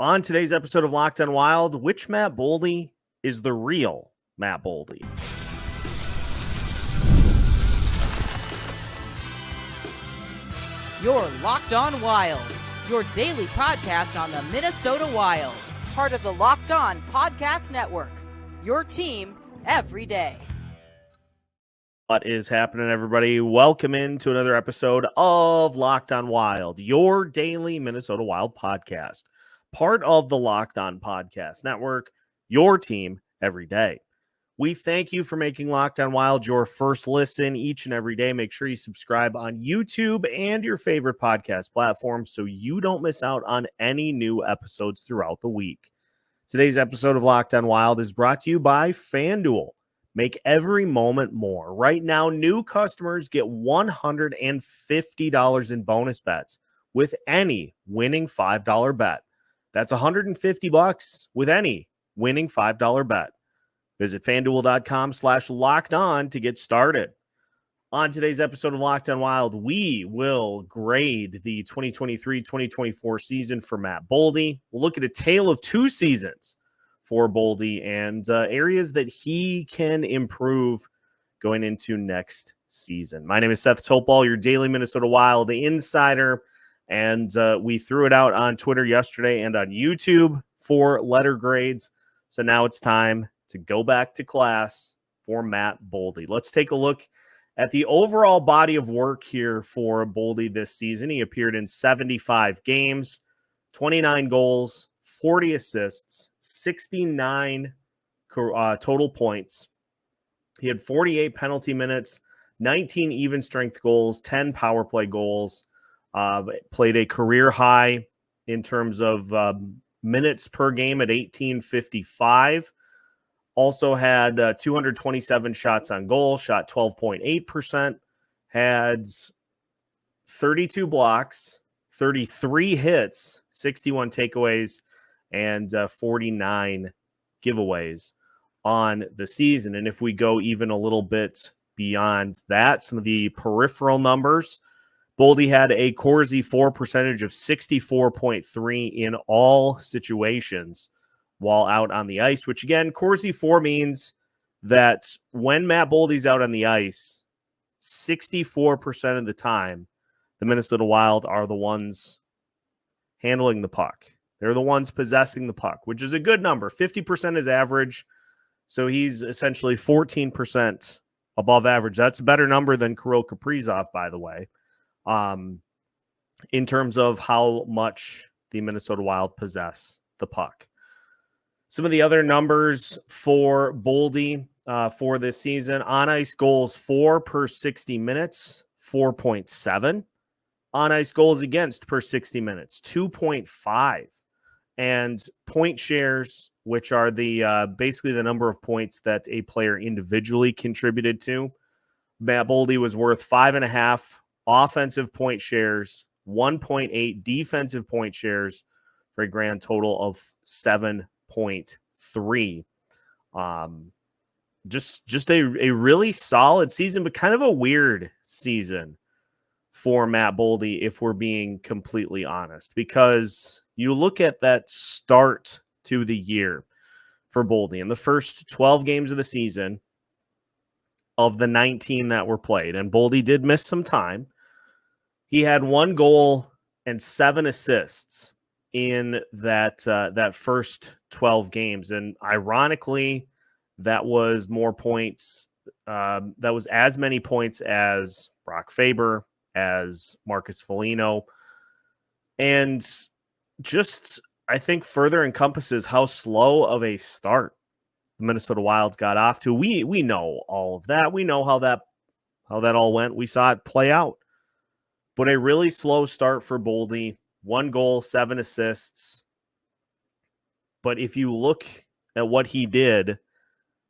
On today's episode of Locked on Wild, which Matt Boldy is the real Matt Boldy? You're Locked on Wild, your daily podcast on the Minnesota Wild, part of the Locked on Podcast Network, your team every day. What is happening, everybody? Welcome into another episode of Locked on Wild, your daily Minnesota Wild podcast, part of the Locked on Podcast Network, your team every day. We thank you for making Locked on Wild your first listen each and every day. Make sure you subscribe on YouTube and your favorite podcast platform so you don't miss out on any new episodes throughout the week. Today's episode of Locked on Wild is brought to you by FanDuel. Make every moment more. Right now, new customers get $150 in bonus bets with any winning $5 bet. That's $150 with any winning $5 bet. Visit FanDuel.com/lockedon to get started. On today's episode of Locked on Wild, we will grade the 2023-2024 season for Matt Boldy. We'll look at a tale of two seasons for Boldy and areas that he can improve going into next season. My name is Seth Topal, your daily Minnesota Wild insider, and we threw it out on Twitter yesterday and on YouTube for letter grades. So now it's time to go back to class for Matt Boldy. Let's take a look at the overall body of work here for Boldy this season. He appeared in 75 games, 29 goals, 40 assists, 69 total points. He had 48 penalty minutes, 19 even strength goals, 10 power play goals, played a career high in terms of minutes per game at 1855. Also had 227 shots on goal, shot 12.8%, had 32 blocks, 33 hits, 61 takeaways, and 49 giveaways on the season. And if we go even a little bit beyond that, some of the peripheral numbers, Boldy had a Corsi for percentage of 64.3 in all situations while out on the ice, which again, Corsi for means that when Matt Boldy's out on the ice, 64% of the time, the Minnesota Wild are the ones handling the puck. They're the ones possessing the puck, which is a good number. 50% is average, so he's essentially 14% above average. That's a better number than Kirill Kaprizov, by the way, in terms of how much the Minnesota Wild possess the puck. Some of the other numbers for Boldy for this season: on-ice goals 4 per 60 minutes, 4.7. On-ice goals against per 60 minutes, 2.5. And point shares, which are the basically the number of points that a player individually contributed to. Matt Boldy was worth 5.5 offensive point shares, 1.8 defensive point shares for a grand total of 7.3. Just a really solid season, but kind of a weird season for Matt Boldy, if we're being completely honest, because you look at that start to the year for Boldy in the first 12 games of the season of the 19 that were played, and Boldy did miss some time. He had 1 goal and 7 assists in that first 12 games, and ironically, that was more points. That was as many points as Brock Faber, as Marcus Foligno, and just, I think, further encompasses how slow of a start the Minnesota Wilds got off to. We know all of that. We know how that all went. We saw it play out. But a really slow start for Boldy. 1 goal, 7 assists. But if you look at what he did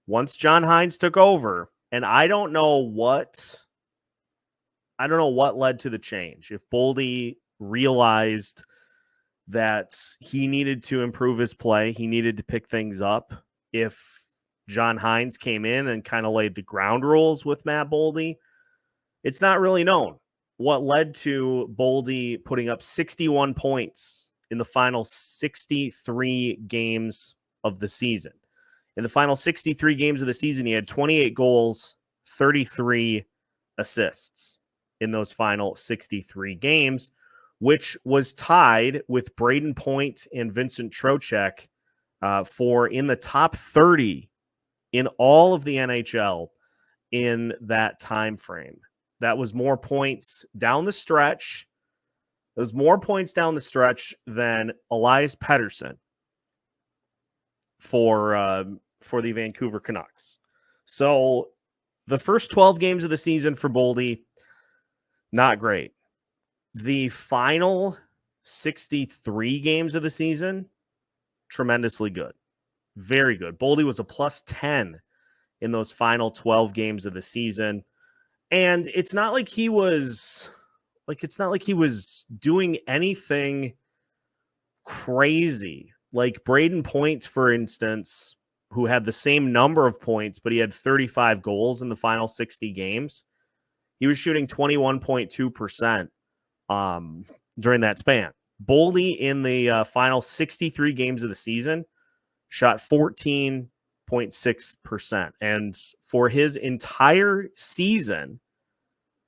once John Hynes took over, and I don't know what led to the change. If Boldy realized that he needed to improve his play, he needed to pick things up. If John Hynes came in and kind of laid the ground rules with Matt Boldy, it's not really known what led to Boldy putting up 61 points in the final 63 games of the season. In the final 63 games of the season, he had 28 goals, 33 assists in those final 63 games, which was tied with Braden Point and Vincent Trocheck for in the top 30 in all of the NHL in that time frame. That was more points down the stretch. There's more points down the stretch than Elias Pettersson for the Vancouver Canucks. So the first 12 games of the season for Boldy, not great. The final 63 games of the season, tremendously good. Very good. Boldy was a plus 10 in those final 12 games of the season. And it's not like he was doing anything crazy. Like Braden Point, for instance, who had the same number of points, but he had 35 goals in the final 60 games. He was shooting 21.2% during that span. Boldy in the final 63 games of the season shot 14.6%. And for his entire season,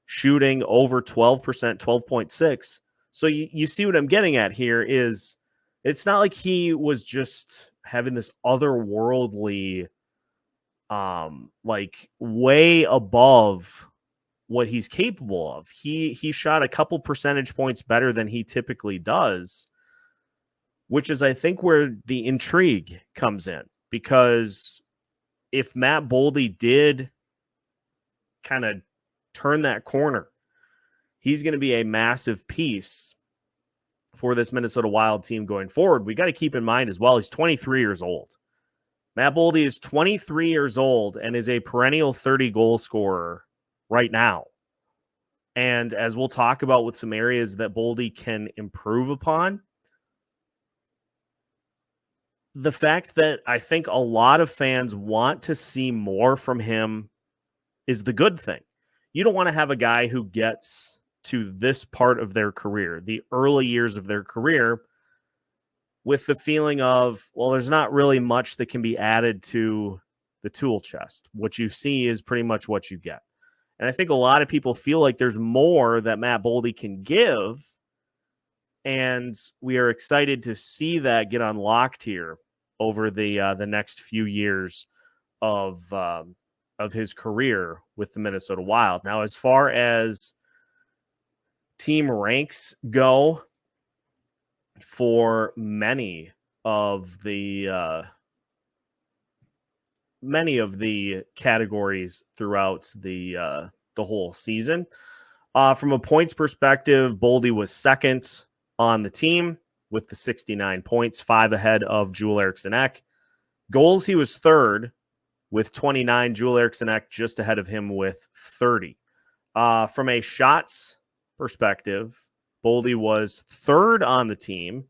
shooting over 12%, 12.6. So you see what I'm getting at here is it's not like he was just having this otherworldly, like way above what he's capable of. He shot a couple percentage points better than he typically does, which is, I think, where the intrigue comes in. Because if Matt Boldy did kind of turn that corner, he's going to be a massive piece for this Minnesota Wild team going forward. We got to keep in mind as well, he's 23 years old. Matt Boldy is 23 years old and is a perennial 30-goal scorer right now. And as we'll talk about with some areas that Boldy can improve upon, the fact that I think a lot of fans want to see more from him is the good thing. You don't want to have a guy who gets to this part of their career, the early years of their career, with the feeling of, well, there's not really much that can be added to the tool chest. What you see is pretty much what you get. And I think a lot of people feel like there's more that Matt Boldy can give, and we are excited to see that get unlocked here over the next few years of his career with the Minnesota Wild. Now, as far as team ranks go for many of the categories throughout the whole season, from a points perspective, Boldy was second on the team with the 69 points, 5 ahead of Joel Eriksson-Ek. Goals, he was third with 29. Joel Eriksson-Ek just ahead of him with 30. From a shots perspective, Boldy was third on the team,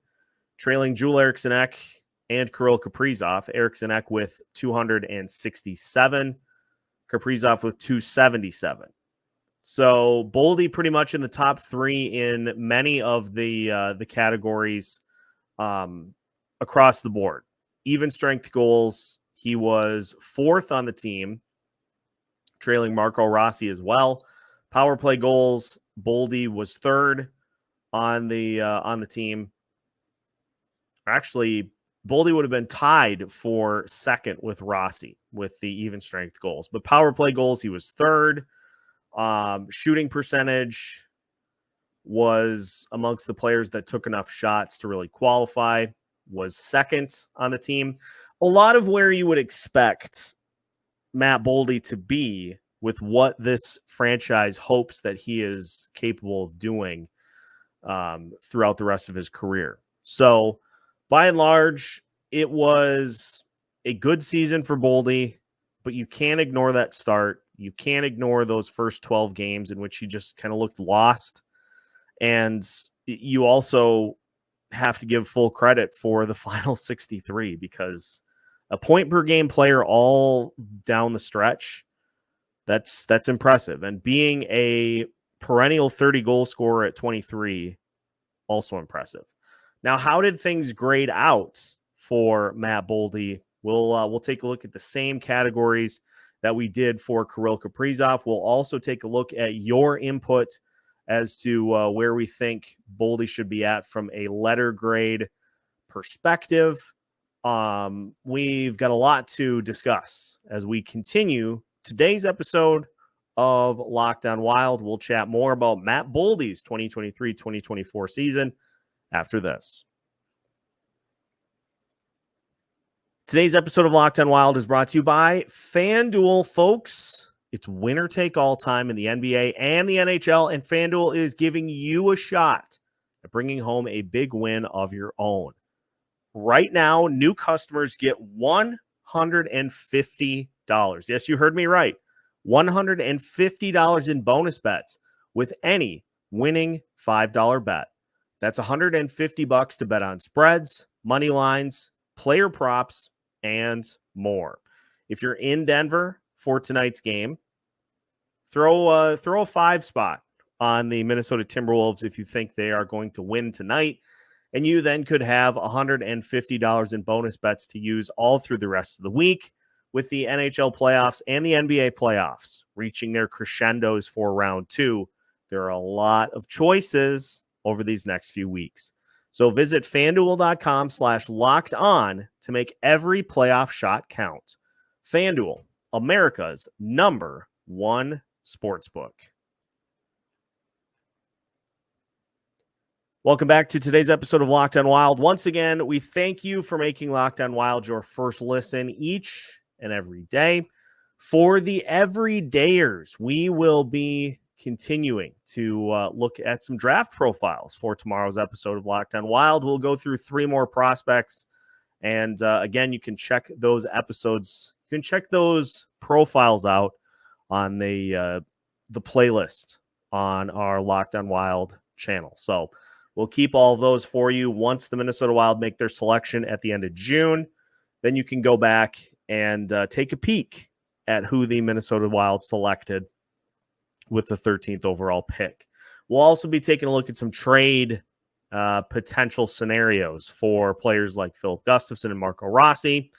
trailing Joel Eriksson-Ek and Kirill Kaprizov. Eriksson-Ek with 267, Kaprizov with 277. So Boldy pretty much in the top 3 in many of the categories across the board. Even strength goals, he was 4th on the team, trailing Marco Rossi as well. Power play goals, Boldy was 3rd on the team. Actually, Boldy would have been tied for 2nd with Rossi with the even strength goals. But power play goals, he was 3rd. Shooting percentage was amongst the players that took enough shots to really qualify, was 2nd on the team. A lot of where you would expect Matt Boldy to be with what this franchise hopes that he is capable of doing throughout the rest of his career. So by and large, it was a good season for Boldy, but you can't ignore that start. You can't ignore those first 12 games in which he just kind of looked lost. And you also have to give full credit for the final 63, because a point per game player all down the stretch, that's impressive. And being a perennial 30 goal scorer at 23, also impressive. Now, how did things grade out for Matt Boldy? We'll take a look at the same categories that we did for Kirill Kaprizov. We'll also take a look at your input as to where we think Boldy should be at from a letter grade perspective. We've got a lot to discuss as we continue today's episode of Locked On Wild. We'll chat more about Matt Boldy's 2023-2024 season after this. Today's episode of Locked On Wild is brought to you by FanDuel, folks. It's winner take all time in the NBA and the NHL, and FanDuel is giving you a shot at bringing home a big win of your own. Right now, new customers get $150. Yes, you heard me right. $150 in bonus bets with any winning $5 bet. That's $150 to bet on spreads, money lines, player props, and more. If you're in Denver for tonight's game, throw a 5 spot on the Minnesota Timberwolves if you think they are going to win tonight. And you then could have $150 in bonus bets to use all through the rest of the week, with the NHL playoffs and the NBA playoffs reaching their crescendos for round 2. There are a lot of choices over these next few weeks. So visit FanDuel.com/lockedon to make every playoff shot count. FanDuel, America's #1 sportsbook. Welcome back to today's episode of Locked On Wild. Once again, we thank you for making Locked On Wild your first listen each and every day. For the everydayers, we will be continuing to look at some draft profiles for tomorrow's episode of Locked On Wild. We'll go through 3 more prospects. And again, you can check those episodes. You can check those profiles out on the playlist on our Locked On Wild channel. So we'll keep all of those for you once the Minnesota Wild make their selection at the end of June. Then you can go back and take a peek at who the Minnesota Wild selected with the 13th overall pick. We'll also be taking a look at some trade potential scenarios for players like Philip Gustafson and Marco Rossi,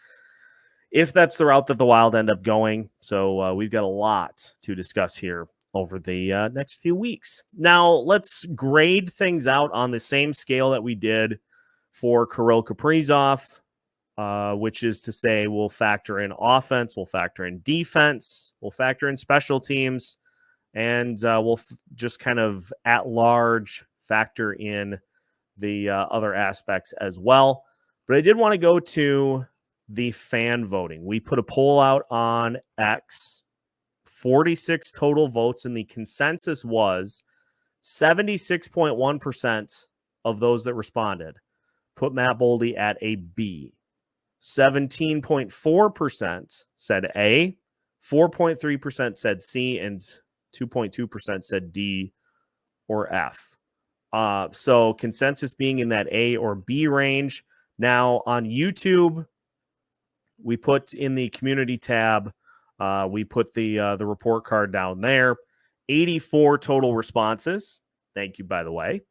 if that's the route that the Wild end up going. So we've got a lot to discuss here over the next few weeks. Now, let's grade things out on the same scale that we did for Kirill Kaprizov, which is to say we'll factor in offense, we'll factor in defense, we'll factor in special teams, and we'll just kind of at large factor in the other aspects as well. But I did want to go to the fan voting. We put a poll out on X, 46 total votes, and the consensus was 76.1% of those that responded put Matt Boldy at a B. 17.4% said A, 4.3% said C, and 2.2% said D or F. So consensus being in that A or B range. Now on YouTube, we put in the community tab, we put the report card down there. 84 total responses. Thank you, by the way.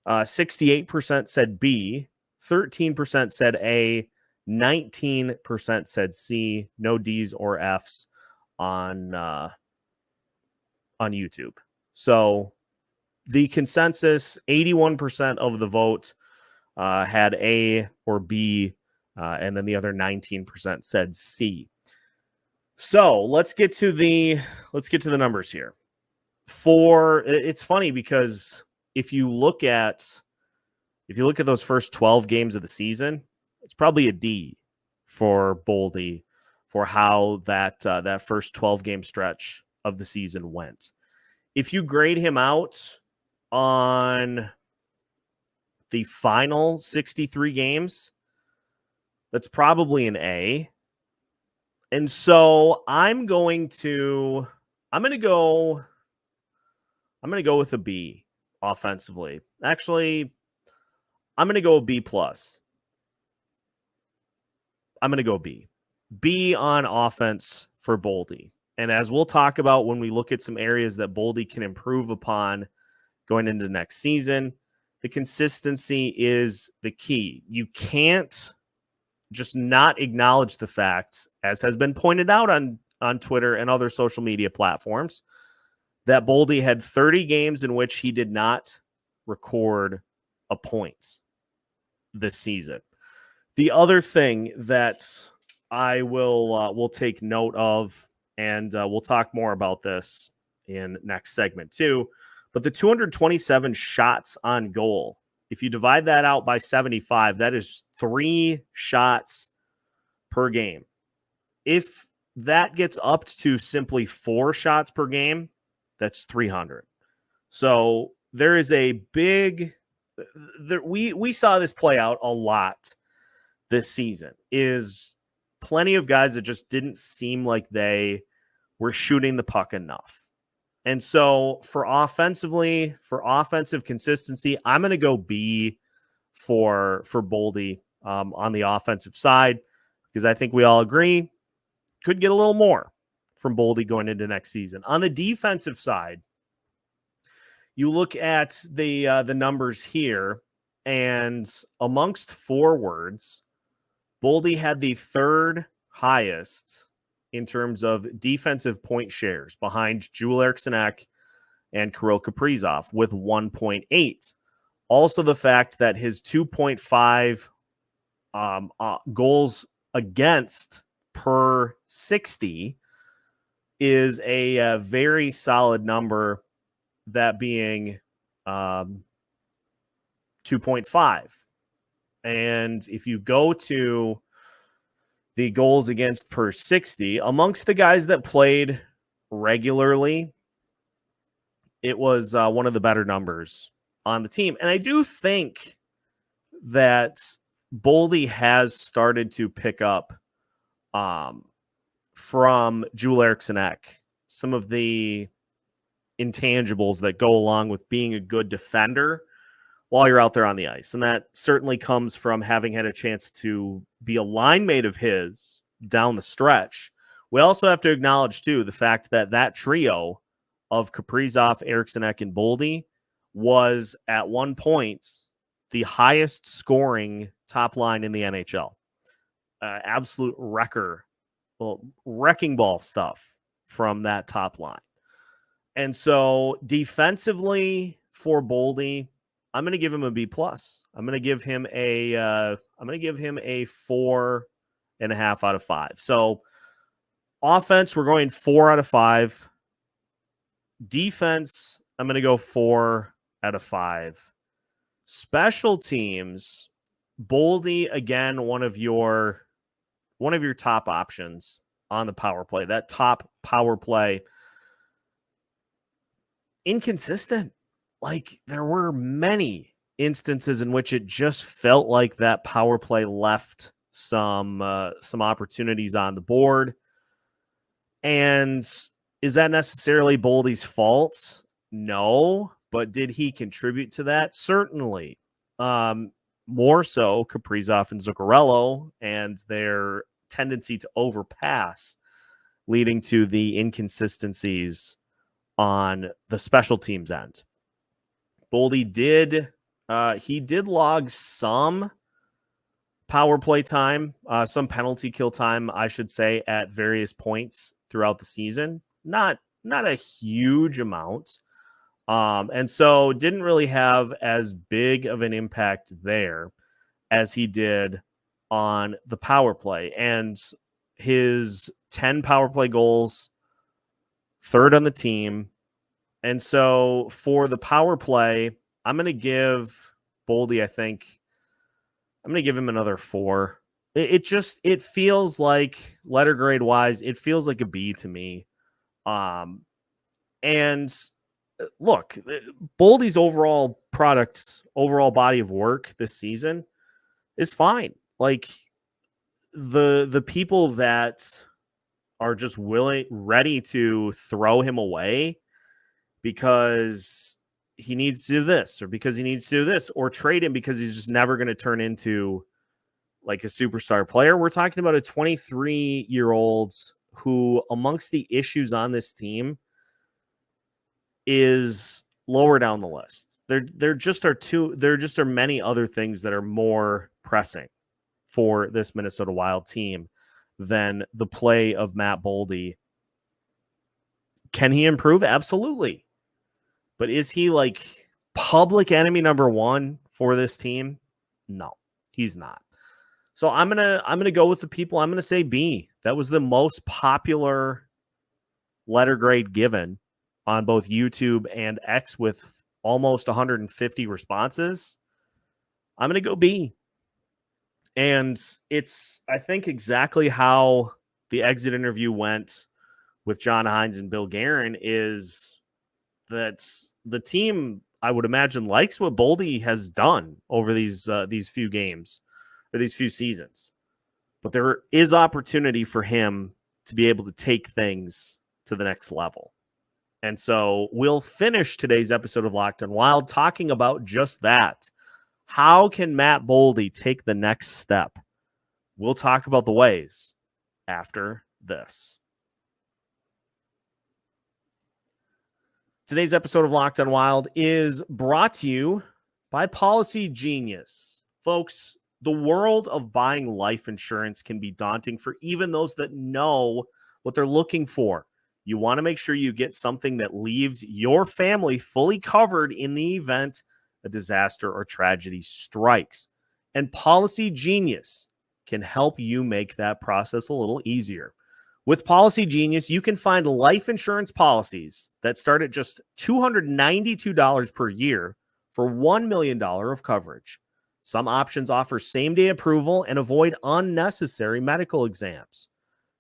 68% said B, 13% said A, 19% said C, no D's or F's on YouTube. So the consensus, 81% of the vote had A or B, and then the other 19% said C. So let's get to the numbers here. It's funny because if you look at those first 12 games of the season, it's probably a D for Boldy for how that first 12 game stretch of the season went. If you grade him out on the final 63 games, that's probably an A. And so I'm going to go with a B offensively. Actually, I'm going to go B plus. I'm going to go B. B on offense for Boldy. And as we'll talk about when we look at some areas that Boldy can improve upon going into next season, the consistency is the key. You can't just not acknowledge the fact, as has been pointed out on Twitter and other social media platforms, that Boldy had 30 games in which he did not record a point this season. The other thing that I will take note of, and we'll talk more about this in next segment too, but the 227 shots on goal, if you divide that out by 75, that is 3 shots per game. If that gets upped to simply 4 shots per game, that's 300. So there is a big, we saw this play out a lot this season, is plenty of guys that just didn't seem like they were shooting the puck enough. And so for offensive consistency, I'm going to go B for Boldy on the offensive side, because I think we all agree could get a little more from Boldy going into next season. On the defensive side, you look at the numbers here, and amongst forwards, Boldy had the 3rd highest in terms of defensive point shares, behind Joel Eriksson Ek and Kirill Kaprizov with 1.8. Also, the fact that his 2.5 goals against per 60 is a very solid number, that being 2.5. And if you go to the goals against per 60, amongst the guys that played regularly, it was one of the better numbers on the team. And I do think that Boldy has started to pick up from Joel Eriksson Ek some of the intangibles that go along with being a good defender while you're out there on the ice. And that certainly comes from having had a chance to be a line mate of his down the stretch. We also have to acknowledge, too, the fact that that trio of Kaprizov, Eriksson Ek, and Boldy was at one point the highest scoring top line in the NHL. Absolute wrecking ball stuff from that top line. And so defensively for Boldy, I'm going to give him a B+. I'm going to give him a 4.5 out of 5. So offense, we're going 4 out of 5. Defense, I'm going to go 4 out of 5. Special teams, Boldy, again, one of your top options on the power play. That top power play, inconsistent. Like, there were many instances in which it just felt like that power play left some opportunities on the board. And is that necessarily Boldy's fault? No. But did he contribute to that? Certainly. More so Kaprizov and Zuccarello and their tendency to overpass, leading to the inconsistencies on the special teams end. Boldy did log some power play time, some penalty kill time, I should say, at various points throughout the season. Not a huge amount. And so didn't really have as big of an impact there as he did on the power play. And his 10 power play goals, 3rd on the team. And so for the power play, I'm going to give Boldy, I'm going to give him another 4. It feels like, letter grade wise, it feels like a B to me. And look, Boldy's overall body of work this season is fine. Like, the people that are just ready to throw him away because he needs to do this, or because he needs to do this, or trade him because he's just never going to turn into like a superstar player. We're talking about a 23-year-old who, amongst the issues on this team, is lower down the list. There just are many other things that are more pressing for this Minnesota Wild team than the play of Matt Boldy. Can he improve? Absolutely. But is he like public enemy number one for this team? No, he's not. So I'm gonna go with the people. I'm gonna say B. That was the most popular letter grade given on both YouTube and X with almost 150 responses. I'm gonna go B. And it's, I think, exactly how the exit interview went with John Hines and Bill Guerin is that the team, I would imagine, likes what Boldy has done over these few games or these few seasons. But there is opportunity for him to be able to take things to the next level. And so we'll finish today's episode of Locked On Wild talking about just that. How can Matt Boldy take the next step? We'll talk about the ways after this. Today's episode of Locked On Wild is brought to you by Policygenius. Folks, the world of buying life insurance can be daunting for even those that know what they're looking for. You want to make sure you get something that leaves your family fully covered in the event a disaster or tragedy strikes. And Policygenius can help you make that process a little easier. With Policygenius, you can find life insurance policies that start at just $292 per year for $1 million of coverage. Some options offer same-day approval and avoid unnecessary medical exams.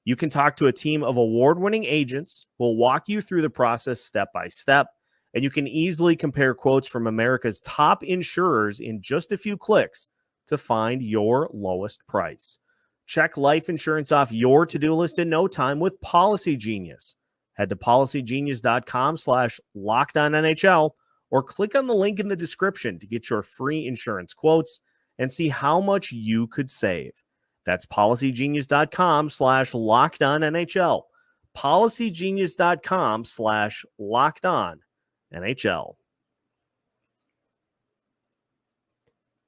You can talk to a team of award-winning agents who will walk you through the process step by step, and you can easily compare quotes from America's top insurers in just a few clicks to find your lowest price. Check life insurance off your to-do list in no time with Policygenius. Head to policygenius.com/LockedOnNHL or click on the link in the description to get your free insurance quotes and see how much you could save. That's policygenius.com/LockedOnNHL. Policygenius.com/LockedOnNHL.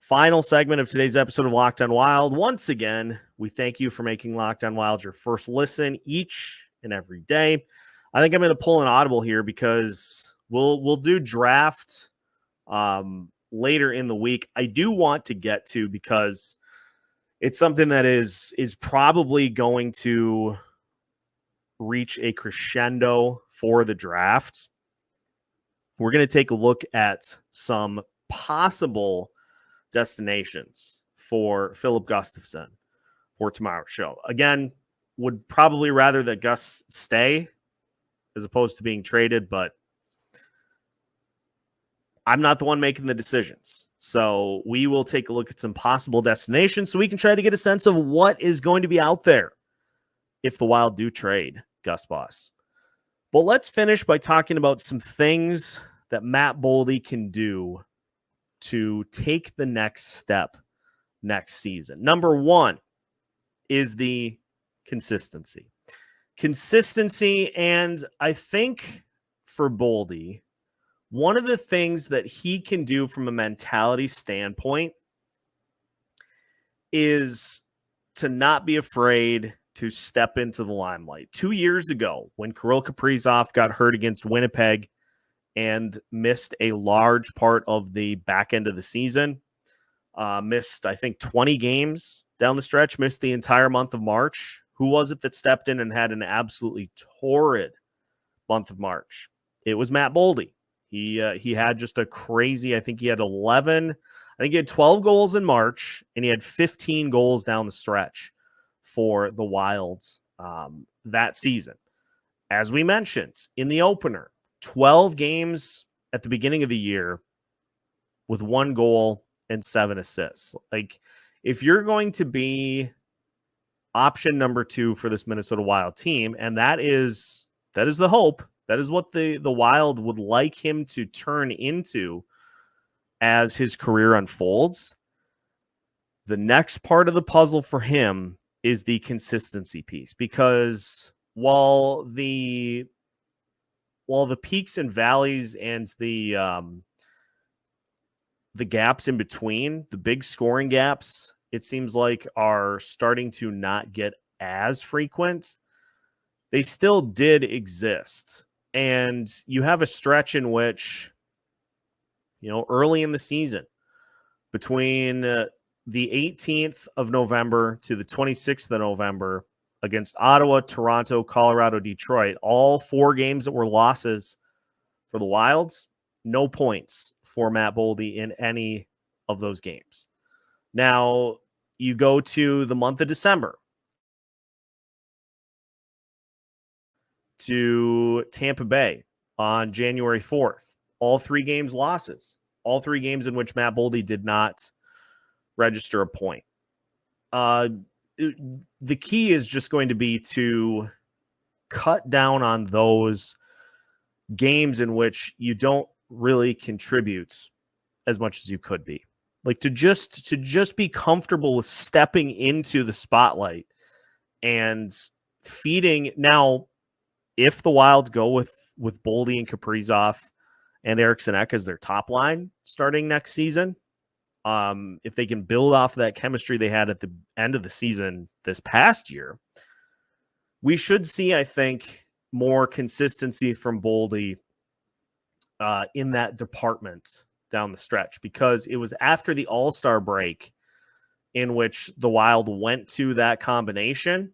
Final segment of today's episode of Locked On Wild. Once again, we thank you for making Locked On Wild your first listen each and every day. I think I'm going to pull an audible here because we'll do draft later in the week. I do want to get to, because it's something that is probably going to reach a crescendo for the draft. We're going to take a look at some possible destinations for Philip Gustafsson for tomorrow's show. Again, would probably rather that Gus stay as opposed to being traded, but I'm not the one making the decisions. So we will take a look at some possible destinations so we can try to get a sense of what is going to be out there if the Wild do trade Gus Boss. But let's finish by talking about some things that Matt Boldy can do to take the next step next season. Number one is the consistency. And I think for Boldy, one of the things that he can do from a mentality standpoint is to not be afraid to step into the limelight. 2 years ago, when Kirill Kaprizov got hurt against Winnipeg and missed a large part of the back end of the season, missed, I think, 20 games down the stretch, missed the entire month of March. Who was it that stepped in and had an absolutely torrid month of March? It was Matt Boldy. He had just a crazy, I think he had 12 goals in March, and he had 15 goals down the stretch for the Wilds that season. As we mentioned in the opener, 12 games at the beginning of the year with 1 goal and 7 assists. Like, if you're going to be option number 2 for this Minnesota Wild team, and that is the hope, that is what the Wild would like him to turn into as his career unfolds, the next part of the puzzle for him is the consistency piece. Because while while the peaks and valleys and the gaps in between, the big scoring gaps, it seems like are starting to not get as frequent. They still did exist. And you have a stretch in which, early in the season, between the 18th of November to the 26th of November, against Ottawa, Toronto, Colorado, Detroit, all 4 games that were losses for the Wilds, no points for Matt Boldy in any of those games. Now, you go to the month of December, to Tampa Bay on January 4th. All 3 games losses. All 3 games in which Matt Boldy did not register a point. The key is just going to be to cut down on those games in which you don't really contribute as much as you could be. Like to just be comfortable with stepping into the spotlight and feeding. Now, if the Wild go with Boldy and Kaprizov and Eriksson Ek as their top line starting next season, if they can build off of that chemistry they had at the end of the season this past year, we should see, I think, more consistency from Boldy in that department down the stretch, because it was after the All-Star break in which the Wild went to that combination,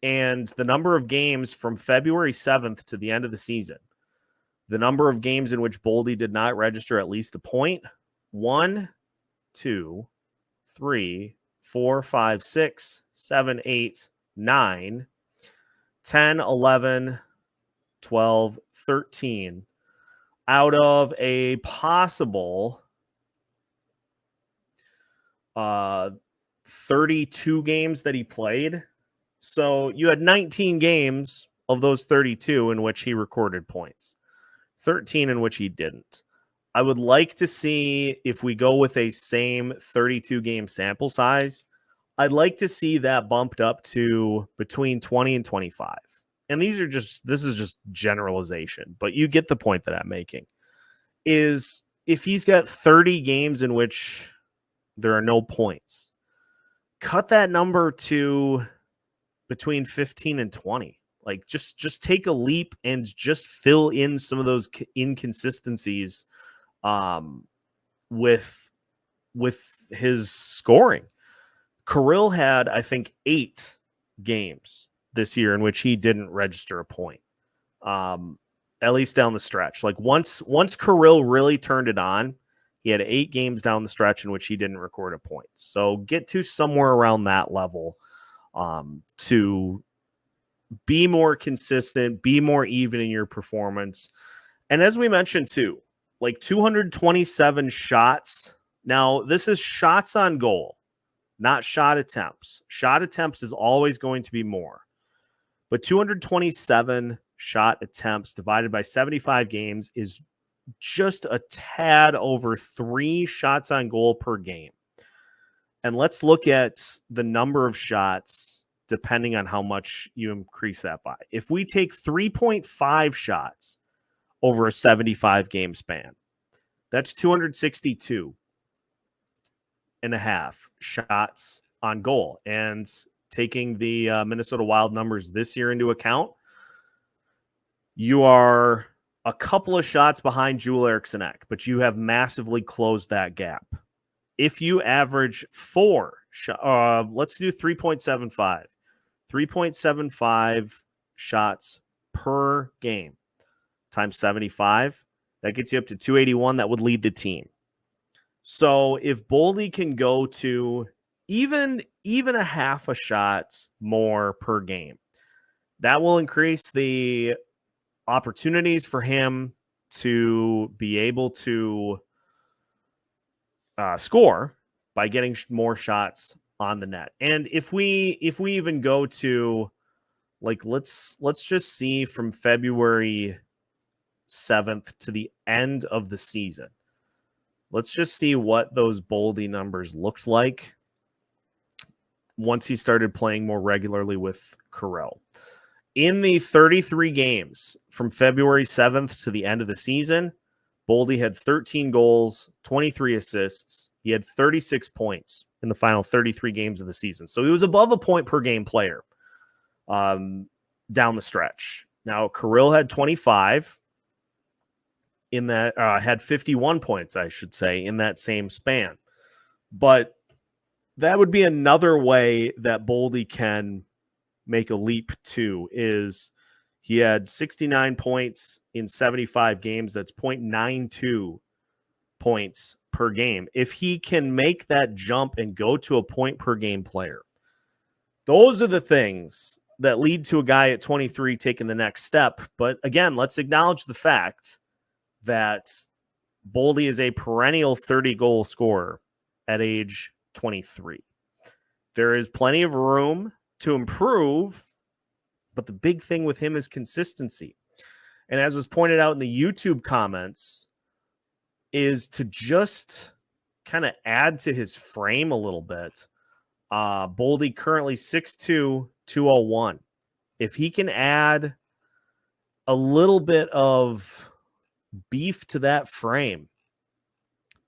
and the number of games from February 7th to the end of the season, the number of games in which Boldy did not register at least a point, 1, 2, 3, 4, 5, 6, 7, 8, 9, 10, 11, 12, 13 out of a possible 32 games that he played. So you had 19 games of those 32 in which he recorded points, 13 in which he didn't. I would like to see, if we go with a same 32 game sample size, I'd like to see that bumped up to between 20 and 25. And this is just generalization, but you get the point that I'm making. Is if he's got 30 games in which there are no points, cut that number to between 15 and 20. Like just take a leap and just fill in some of those inconsistencies with his scoring. Kirill had, I think, 8 games this year in which he didn't register a point, at least down the stretch. Like once Kirill really turned it on, he had 8 games down the stretch in which he didn't record a point. So get to somewhere around that level to be more consistent, be more even in your performance. And as we mentioned too, like 227 shots. Now, this is shots on goal, not shot attempts. Shot attempts is always going to be more. But 227 shot attempts divided by 75 games is just a tad over 3 shots on goal per game. And let's look at the number of shots depending on how much you increase that by. If we take 3.5 shots over a 75 game span, that's 262 and a half shots on goal. And taking the Minnesota Wild numbers this year into account, you are a couple of shots behind Joel Eriksson Ek, but you have massively closed that gap. If you average 4 let's do 3.75. 3.75 shots per game times 75, that gets you up to 281. That would lead the team. So if Boldy can go to even a half a shot more per game, that will increase the opportunities for him to be able to score by getting more shots on the net. And if we even go to, like, let's just see from February 7th to the end of the season, let's just see what those Boldy numbers looked like once he started playing more regularly with Kirill. In the 33 games from February 7th to the end of the season, Boldy had 13 goals, 23 assists. He had 36 points in the final 33 games of the season. So he was above a point per game player down the stretch. Now, Kirill had 25 in that, had 51 points, I should say, in that same span. But that would be another way that Boldy can make a leap to, is he had 69 points in 75 games. That's 0.92 points per game. If he can make that jump and go to a point per game player, those are the things that lead to a guy at 23 taking the next step. But again, let's acknowledge the fact that Boldy is a perennial 30-goal scorer at age 23. There is plenty of room to improve, but the big thing with him is consistency. And as was pointed out in the YouTube comments, is to just kind of add to his frame a little bit. Boldy currently 6'2", 201. If he can add a little bit of beef to that frame,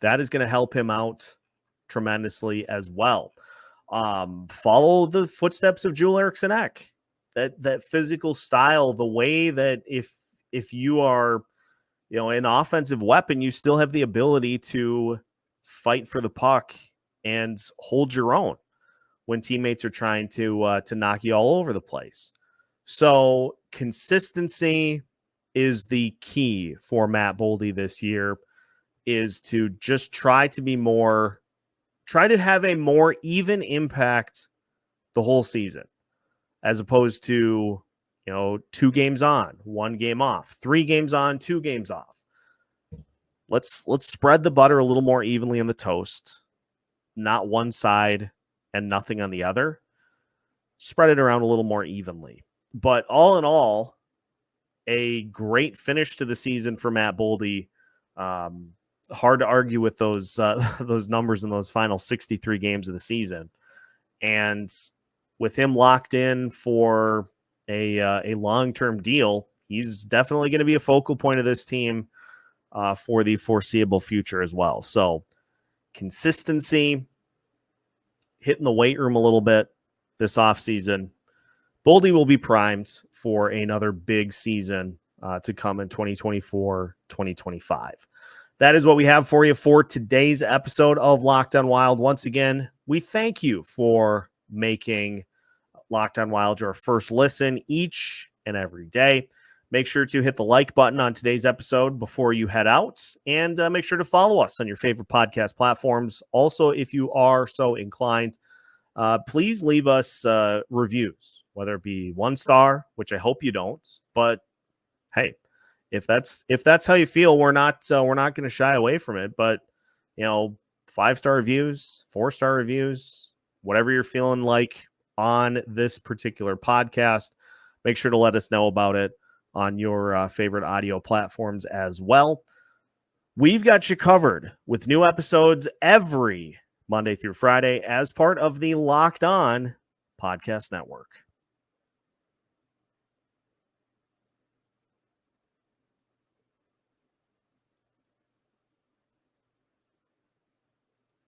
that is going to help him out tremendously as well. Follow the footsteps of Joel Eriksson Ek. That physical style, the way that if you are, an offensive weapon, you still have the ability to fight for the puck and hold your own when teammates are trying to knock you all over the place. So consistency is the key for Matt Boldy this year, is to just try to have a more even impact the whole season, as opposed to, 2 games on, 1 game off, 3 games on, 2 games off. Let's spread the butter a little more evenly on the toast, not one side and nothing on the other. Spread it around a little more evenly. But all in all, a great finish to the season for Matt Boldy. Hard to argue with those numbers in those final 63 games of the season. And with him locked in for a long-term deal, he's definitely going to be a focal point of this team for the foreseeable future as well. So consistency, hitting the weight room a little bit this offseason. Boldy will be primed for another big season to come in 2024, 2025. That is what we have for you for today's episode of Locked On Wild. Once again, we thank you for making Locked On Wild your first listen each and every day. Make sure to hit the like button on today's episode before you head out, and make sure to follow us on your favorite podcast platforms. Also, if you are so inclined, please leave us reviews, whether it be 1 star, which I hope you don't, but hey, if that's how you feel, we're not going to shy away from it. But 5-star reviews, 4-star reviews, whatever you're feeling like on this particular podcast, make sure to let us know about it on your favorite audio platforms as well. We've got you covered with new episodes every Monday through Friday as part of the Locked On Podcast Network.